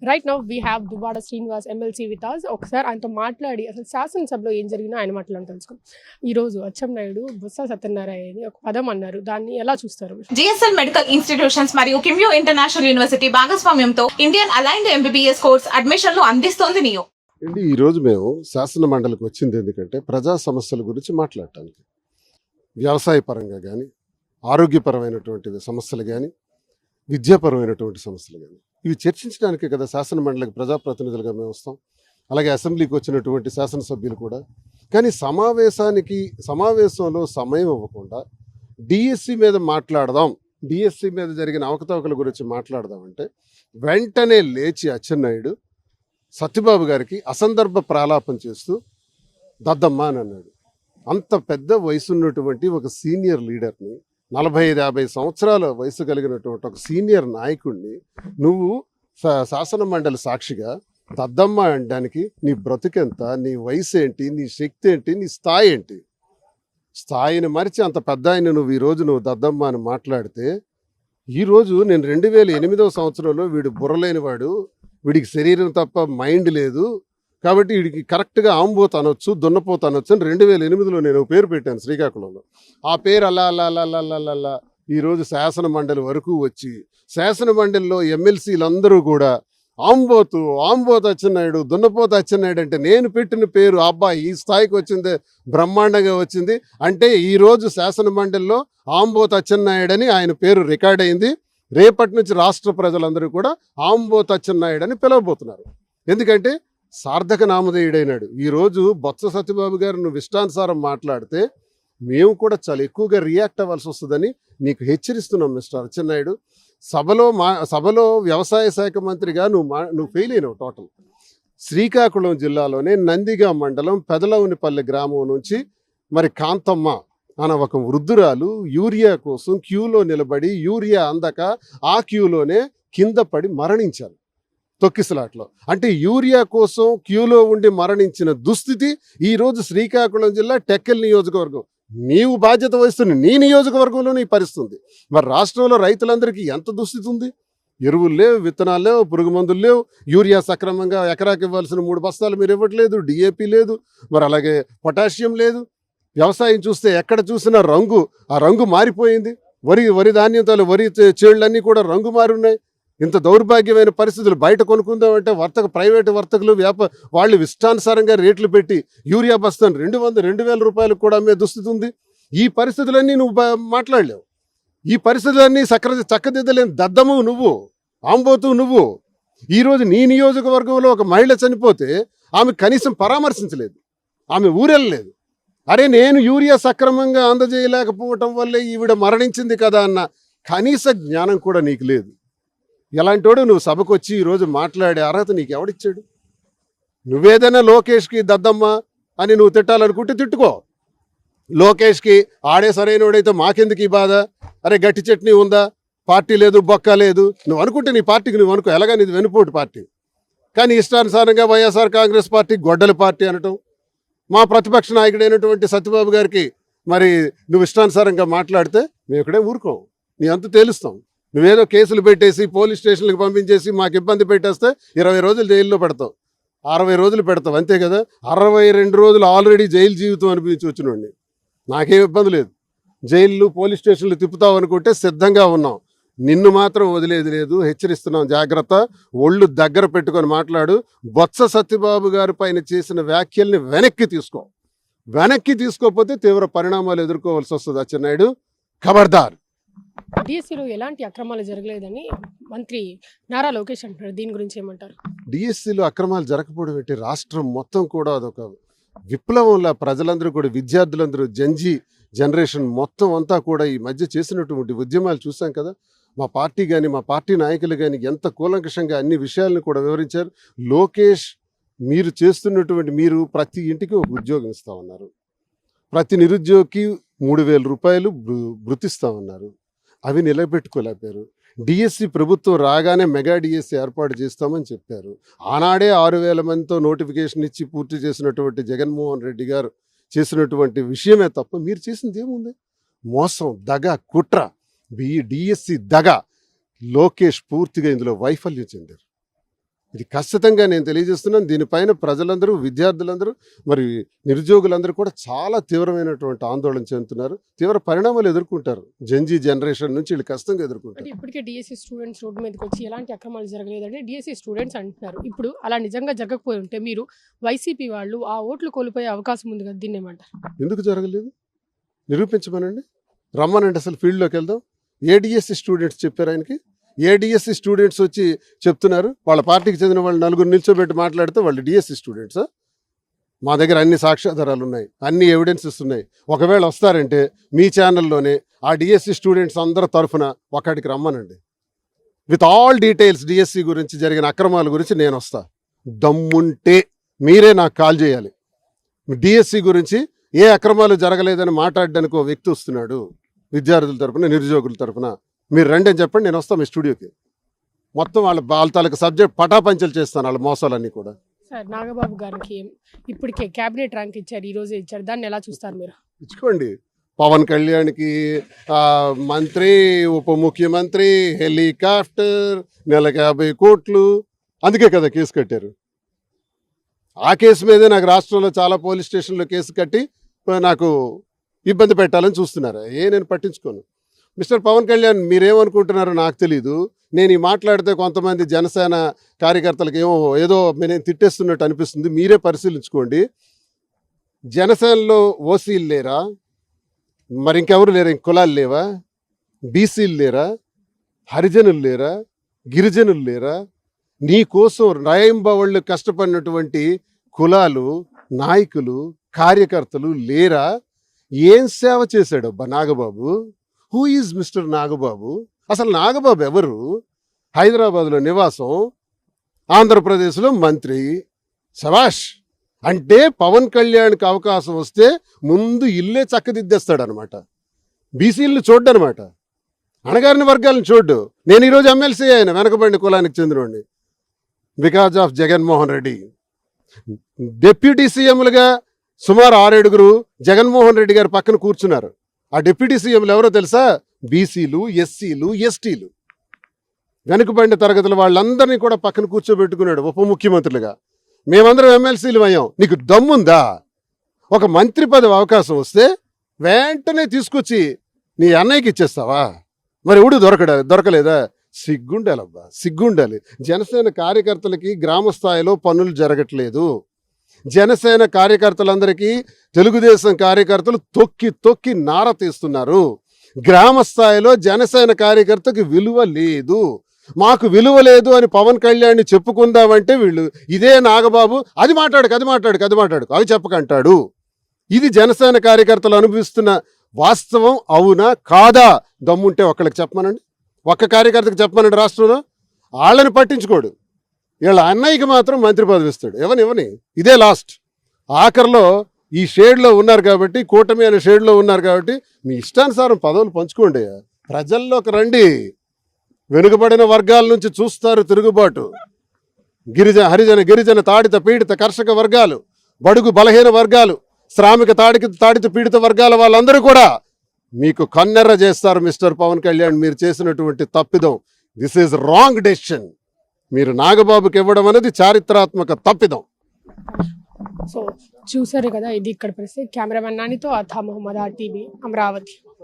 Right now we have Duvvada Srinivas MLC with us. ఒకసారి ఆయనతో మాట్లాడి అసలు శాసనసభలో ఏం జరిగినా ఆయన మాటలను తెలుసుకుందాం. ఈరోజు అచ్చెన్నాయుడు బొత్స సత్యనారాయణ అని ఒక పదం అన్నారు, దాన్ని ఎలా చూస్తారు? జిఎస్ఎల్ మెడికల్ ఇన్స్టిట్యూషన్స్ మరియు కిమ్యూ ఇంటర్నేషనల్ యూనివర్సిటీ భాగస్వామ్యంతో ఇండియన్ అలైన్డ్ ఎంబీబీఎస్ కోర్స్ అడ్మిషన్లు అందిస్తోంది నియో. ఈ రోజు మేము శాసన మండలికి వచ్చింది ఎందుకంటే ప్రజా సమస్యల గురించి మాట్లాడటానికి, వ్యవసాయ పరంగా కానీ, ఆరోగ్యపరమైనటువంటి సమస్యలు కానీ, విద్యాపరమైనటువంటి సమస్యలు కానీ, ఇవి చర్చించడానికే కదా శాసన మండలికి ప్రజాప్రతినిధులుగా మేము వస్తాం. అలాగే అసెంబ్లీకి వచ్చినటువంటి శాసనసభ్యులు కూడా. కానీ సమావేశంలో సమయం ఇవ్వకుండా డిఎస్సి మీద మాట్లాడదాం, డిఎస్సి మీద జరిగిన అవకతవకల గురించి మాట్లాడదాం అంటే వెంటనే లేచి అచ్చెన్నాయుడు సత్యబాబు గారికి అసందర్భ ప్రాలాపం చేస్తూ దద్దమ్మ అని అన్నాడు. అంత పెద్ద వయసున్నటువంటి ఒక సీనియర్ లీడర్ని, 40-50 సంవత్సరాల వయసు కలిగినటువంటి ఒక సీనియర్ నాయకుడిని నువ్వు శాసన మండలి సాక్షిగా దద్దమ్మ అనడానికి నీ బ్రతుకెంత, నీ వయసు ఏంటి, నీ శక్తి ఏంటి, నీ స్థాయి ఏంటి? స్థాయిని మరిచి అంత పెద్ద ఆయన నువ్వు ఈరోజు నువ్వు దద్దమ్మ అని మాట్లాడితే, ఈరోజు నేను 2008వ సంవత్సరంలో వీడు బుర్రలేనివాడు, వీడికి శరీరం తప్ప మైండ్ లేదు కాబట్టి వీడికి కరెక్ట్గా ఆంబోత్ అనొచ్చు, దున్నపోతు అనొచ్చు అని 2008లో నేను పేరు పెట్టాను శ్రీకాకుళంలో. ఆ పేరు అలా ఈరోజు శాసన మండలి వరకు వచ్చి శాసన మండలిలో ఎమ్మెల్సీలందరూ కూడా ఆంబోతు అచ్చెన్నాయుడు, దున్నపోతు అచ్చెన్నాయుడు అంటే నేను పెట్టిన పేరు అబ్బాయి ఈ స్థాయికి వచ్చిందే, బ్రహ్మాండంగా వచ్చింది అంటే ఈరోజు శాసన మండలిలో ఆంబోతు అచ్చెన్నాయుడు అని ఆయన పేరు రికార్డ్ అయింది. రేపటి నుంచి రాష్ట్ర ప్రజలందరూ కూడా ఆంబోతు అచ్చెన్నాయుడు అని పిలవబోతున్నారు. ఎందుకంటే సార్థక నామధేయుడైనాడు. ఈరోజు బొత్స సత్యబాబు గారు నువ్వు ఇష్టానుసారం మాట్లాడితే మేము కూడా చాలా ఎక్కువగా రియాక్ట్ అవ్వాల్సి వస్తుందని నీకు హెచ్చరిస్తున్నాం మిస్టర్ అచ్చెన్నాయుడు. సభలో వ్యవసాయ శాఖ మంత్రిగా నువ్వు ఫెయిల్ అయినావు టోటల్. శ్రీకాకుళం జిల్లాలోనే నందిగా మండలం పెదలవునిపల్లి గ్రామం నుంచి మరి కాంతమ్మ అన్న ఒక వృద్ధురాలు యూరియా కోసం క్యూలో నిలబడి యూరియా అందక ఆ క్యూలోనే కింద పడి మరణించారు తొక్కిసలాట్లో. అంటే యూరియా కోసం క్యూలో ఉండి మరణించిన దుస్థితి ఈరోజు శ్రీకాకుళం జిల్లా టెక్కల్ నియోజకవర్గం, నీవు బాధ్యత వహిస్తున్న నీ నియోజకవర్గంలోనే ఈ పరిస్థితి. మరి రాష్ట్రంలో రైతులందరికీ ఎంత దుస్థితి ఉంది? ఎరువులు లేవు, విత్తనాలు లేవు, పురుగు మందులు లేవు, యూరియా సక్రమంగా ఎకరాకి ఇవ్వాల్సిన 3 బస్తాలు మీరు ఇవ్వట్లేదు, డిఏపి లేదు, మరి అలాగే పొటాషియం లేదు. వ్యవసాయం చూస్తే ఎక్కడ చూసినా ఆ రంగు మారిపోయింది. వరి ధాన్యంతో వరి చేళ్లన్నీ కూడా రంగు మారి ఉన్నాయి. ఇంత దౌర్భాగ్యమైన పరిస్థితులు. బయట కొనుక్కుందామంటే ప్రైవేటు వర్తకులు వాళ్ళు ఇష్టానుసారంగా రేట్లు పెట్టి యూరియా బస్తాను 2,000 రూపాయలకు కూడా అమ్మే దుస్థితి ఉంది. ఈ పరిస్థితులన్నీ నువ్వు మాట్లాడలేవు. ఈ పరిస్థితులన్నీ చక్కదిద్దలేని దద్దము నువ్వు, ఆంబోతు నువ్వు. ఈరోజు నీ నియోజకవర్గంలో ఒక మహిళ చనిపోతే ఆమె కనీసం పరామర్శించలేదు, ఆమె ఊరెళ్ళలేదు. అరే నేను యూరియా సక్రమంగా అందజేయలేకపోవటం వల్లే ఈవిడ మరణించింది కదా అన్న కనీస జ్ఞానం కూడా నీకు లేదు. ఎలాంటోడు నువ్వు సభకు వచ్చి ఈరోజు మాట్లాడే అర్హత నీకు ఎవడిచ్చాడు? నువ్వేదైనా లోకేష్కి దద్దమ్మ అని నువ్వు తిట్టాలనుకుంటే తిట్టుకో. లోకేష్కి ఆడే సరైనోడైతే మాకెందుకు ఈ బాధ? అరే గట్టి చట్నీ ఉందా, పార్టీ లేదు, బొక్క లేదు, నువ్వు అనుకుంటే నీ పార్టీకి నువ్వు అనుకో, ఎలాగా నీది వెనుపోటు పార్టీ. కానీ ఇష్టానుసారంగా వైఎస్ఆర్ కాంగ్రెస్ పార్టీ గొడ్డల పార్టీ అనటం, మా ప్రతిపక్ష నాయకుడైనటువంటి సత్యబాబు గారికి మరి నువ్వు ఇష్టానుసారంగా మాట్లాడితే మేము ఇక్కడే ఊరుకోం, నీ అంత తేలుస్తాం. నువ్వేదో కేసులు పెట్టేసి పోలీస్ స్టేషన్లకు పంపించేసి మాకు ఇబ్బంది పెట్టేస్తే 20 రోజులు జైల్లో పెడతావు, 60 రోజులు పెడతావు, అంతే కదా. 62 రోజులు ఆల్రెడీ జైలు జీవితం అనిపించి వచ్చినండి. నాకేం ఇబ్బంది లేదు. జైళ్ళు పోలీస్ స్టేషన్లు తిప్పుతావు అనుకుంటే సిద్ధంగా ఉన్నాం. నిన్ను మాత్రం వదిలేది లేదు, హెచ్చరిస్తున్నాం, జాగ్రత్త. ఒళ్ళు దగ్గర పెట్టుకొని మాట్లాడు. బొత్స సత్యబాబు గారి పైన చేసిన వ్యాఖ్యల్ని వెనక్కి తీసుకోకపోతే తీవ్ర పరిణామాలు ఎదుర్కోవాల్సి వస్తుంది అచ్చెన్నాయుడు. ఖబర్దార్. డిఎస్సిలో ఎలాంటి అక్రమాలు జరగలేదని మంత్రి నారా లోకేష్ అంటున్నారు, దీని గురించి ఏమంటారు? డిఎస్సిలో అక్రమాలు జరగకపోవడం ఏంటి? రాష్ట్రం మొత్తం కూడా అదొక విప్లవంలా ప్రజలందరూ కూడా, విద్యార్థులందరూ, జనరేషన్ మొత్తం అంతా కూడా ఈ మధ్య చేసినటువంటి ఉద్యమాలు చూసాం కదా. మా పార్టీ కానీ మా పార్టీ నాయకులు కానీ ఎంత కూలంకషంగా అన్ని విషయాలను కూడా వివరించారు. లోకేష్ మీరు చేస్తున్నటువంటి, మీరు ప్రతి ఇంటికి ఒక ఉద్యోగం ఇస్తా ఉన్నారు, ప్రతి నిరుద్యోగికి 3,000 రూపాయలు భృతిస్తా ఉన్నారు. అవి నిలబెట్టుకోలేపారు. డిఎస్సి ప్రభుత్వం రాగానే మెగా డిఎస్సి ఏర్పాటు చేస్తామని చెప్పారు. ఆనాడే 6,000 మందితో నోటిఫికేషన్ ఇచ్చి పూర్తి చేసినటువంటి జగన్మోహన్ రెడ్డి గారు చేసినటువంటి విషయమే తప్ప మీరు చేసింది ఏముంది? మోసం, దగ, కుట్ర, డిఎస్సి దగ. లోకేష్ పూర్తిగా ఇందులో వైఫల్యం చెందారు. ఇది ఖచ్చితంగా నేను తెలియజేస్తున్నాను. దీనిపైన ప్రజలందరూ, విద్యార్థులందరూ, మరి నిరుద్యోగులందరూ కూడా చాలా తీవ్రమైనటువంటి ఆందోళన చెందుతున్నారు. తీవ్ర పరిణామాలు ఎదుర్కొంటారు. జెన్జీ జనరేషన్ నుంచి వీళ్ళు ఖచ్చితంగా ఎదుర్కొంటారు. అంటే ఇప్పటికే డిఎస్సి స్టూడెంట్స్ రోడ్డు మీదకి వచ్చి ఎలాంటి అక్రమాలు జరగలేదని డిఎస్సి స్టూడెంట్స్ అంటున్నారు. ఇప్పుడు అలా నిజంగా జరగకపోయి ఉంటే మీరు వైసీపీ వాళ్ళు ఆ ఓట్లు కోల్పోయే అవకాశం ఉంది కదా, దీన్ని ఏమంటారు? ఎందుకు జరగలేదు నిరూపించమనండి. రమ్మనండి, అసలు ఫీల్డ్లోకి వెళ్దాం. ఏ డిఎస్సి స్టూడెంట్స్ చెప్పారు ఆయనకి? ఏ డిఎస్సి స్టూడెంట్స్ వచ్చి చెప్తున్నారు? వాళ్ళ పార్టీకి చెందిన వాళ్ళు నలుగురు నిల్చోబెట్టి మాట్లాడితే వాళ్ళు డిఎస్సి స్టూడెంట్సా? మా దగ్గర అన్ని సాక్ష్యాధారాలు ఉన్నాయి, అన్ని ఎవిడెన్సెస్ ఉన్నాయి. ఒకవేళ వస్తారంటే మీ ఛానల్లోనే ఆ డిఎస్సి స్టూడెంట్స్ అందరి తరఫున ఒకటికి రమ్మనండి. విత్ ఆల్ డీటెయిల్స్ డిఎస్సి గురించి జరిగిన అక్రమాల గురించి నేను వస్తా. దమ్ముంటే మీరే నాకు కాల్ చేయాలి. డిఎస్సి గురించి ఏ అక్రమాలు జరగలేదని మాట్లాడడానికి ఒక వ్యక్తి వస్తున్నాడు విద్యార్థుల తరఫున, నిరుద్యోగుల తరఫున. మీరు రండి అని చెప్పండి, నేను వస్తాను మీ స్టూడియోకి. మొత్తం వాళ్ళ తాలూకు సబ్జెక్ట్ పటాపంచలు చేస్తాను, వాళ్ళ మోసాలన్నీ కూడా. సార్, నాగబాబు గారికి ఇప్పటికే క్యాబినెట్ ర్యాంక్ ఇచ్చారు, ఈ రోజే ఇచ్చారు, దాన్ని ఎలా చూస్తారు మీరు? ఇచ్చుకోండి. పవన్ కళ్యాణ్కి మంత్రి, ఉప ముఖ్యమంత్రి, హెలికాప్టర్, నెలకు 50 కోట్లు. అందుకే కదా కేసు కట్టారు. ఆ కేసు మీదే నాకు రాష్ట్రంలో చాలా పోలీస్ స్టేషన్లో కేసు కట్టి నాకు ఇబ్బంది పెట్టాలని చూస్తున్నారు. నేను పట్టించుకోను. మిస్టర్ పవన్ కళ్యాణ్, మీరేమనుకుంటున్నారో నాకు తెలీదు. నేను ఈ మాట్లాడితే కొంతమంది జనసేన కార్యకర్తలకు ఏదో నేను తిట్టేస్తున్నట్టు అనిపిస్తుంది. మీరే పరిశీలించుకోండి. జనసేనలో ఓసీలు లేరా? మరి ఇంకెవరు లేరా? ఇంక కులాలు లేవా? బీసీలు లేరా? హరిజనులు లేరా? గిరిజనులు లేరా? నీ కోసం రాయంబవళ్ళు కష్టపడినటువంటి కులాలు, నాయకులు, కార్యకర్తలు లేరా? ఏం సేవ చేశాడు అబ్బా Nagababu? Who is mister Nagababu? అసలు నాగబాబు ఎవరు? హైదరాబాద్లో నివాసం, ఆంధ్రప్రదేశ్లో మంత్రి. శభాష్. అంటే పవన్ కళ్యాణ్కి అవకాశం వస్తే ముందు ఇల్లే చక్కదిద్దేస్తాడనమాట. బీసీలను చూడ్డనమాట, అణగారిన వర్గాలను చూడ్డు. నేను ఈరోజు ఎమ్మెల్సీ అయిన వెనకబడిన కులానికి చెందినవాడిని because of Jaganmohan Reddy. Deputy సీఎంలుగా సుమారు 6 జగన్మోహన్ రెడ్డి గారి పక్కన కూర్చున్నారు. ఆ డిప్యూటీ సీఎంలు ఎవరో తెలుసా? బీసీలు, ఎస్సీలు, ఎస్టీలు, వెనుకబడిన తరగతుల వాళ్ళందరినీ కూడా పక్కన కూర్చోబెట్టుకున్నాడు ఉప ముఖ్యమంత్రులుగా. మేమందరం ఎమ్మెల్సీలు అయ్యాం. నీకు దమ్ముందా? ఒక మంత్రి పదవి అవకాశం వస్తే వెంటనే తీసుకొచ్చి నీ అన్నయ్యకి ఇచ్చేస్తావా? మరి ఎవడు దొరకలేదా? సిగ్గుండాలబ్బా, సిగ్గుండాలి. జనసేన కార్యకర్తలకి గ్రామ స్థాయిలో పనులు జరగట్లేదు. జనసేన కార్యకర్తలందరికీ తెలుగుదేశం కార్యకర్తలు తొక్కి తొక్కి నార తీస్తున్నారు. గ్రామ స్థాయిలో జనసేన కార్యకర్తకి విలువ లేదు. మాకు విలువ లేదు అని పవన్ కళ్యాణ్ని చెప్పుకుందామంటే వీళ్ళు ఇదే నాగబాబు అది మాట్లాడుకు అవి చెప్పకంటాడు. ఇది జనసేన కార్యకర్తలు అనుభవిస్తున్న వాస్తవం. అవునా కాదా? దమ్ముంటే ఒక్కళ్ళకి చెప్పమనండి, ఒక్క కార్యకర్తకి చెప్పమనండి. రాష్ట్రంలో వాళ్ళని పట్టించుకోడు. వీళ్ళ అన్నయ్యకి మాత్రం మంత్రి పదవి ఇస్తాడు. ఇవ్వని ఇదే లాస్ట్. ఆఖరిలో ఈ షేడ్లో ఉన్నారు కాబట్టి, కూటమి అనే షేడ్లో ఉన్నారు కాబట్టి మీ ఇష్టానుసారం పదవులు పంచుకోండి. ప్రజల్లోకి రండి. వెనుకబడిన వర్గాల నుంచి చూస్తారు తిరుగుబాటు. హరిజన, గిరిజన, తాడిత, పీడిత, కర్షక వర్గాలు, బడుగు బలహీన వర్గాలు, శ్రామిక తాడిత పీడిత వర్గాల వాళ్ళందరూ కూడా మీకు కన్నెర్ర చేస్తారు. మిస్టర్ పవన్ కళ్యాణ్, మీరు చేసినటువంటి తప్పిదం. This is wrong decision. మీరు నాగబాబుకి ఇవ్వడం అనేది చారిత్రాత్మక తప్పిదం. సో చూసారు కదా, ఇది ఇక్కడ పరిస్థితి. కెమెరామెన్ నానితో అథా మొహమ్మద్ RTV, అమరావతి.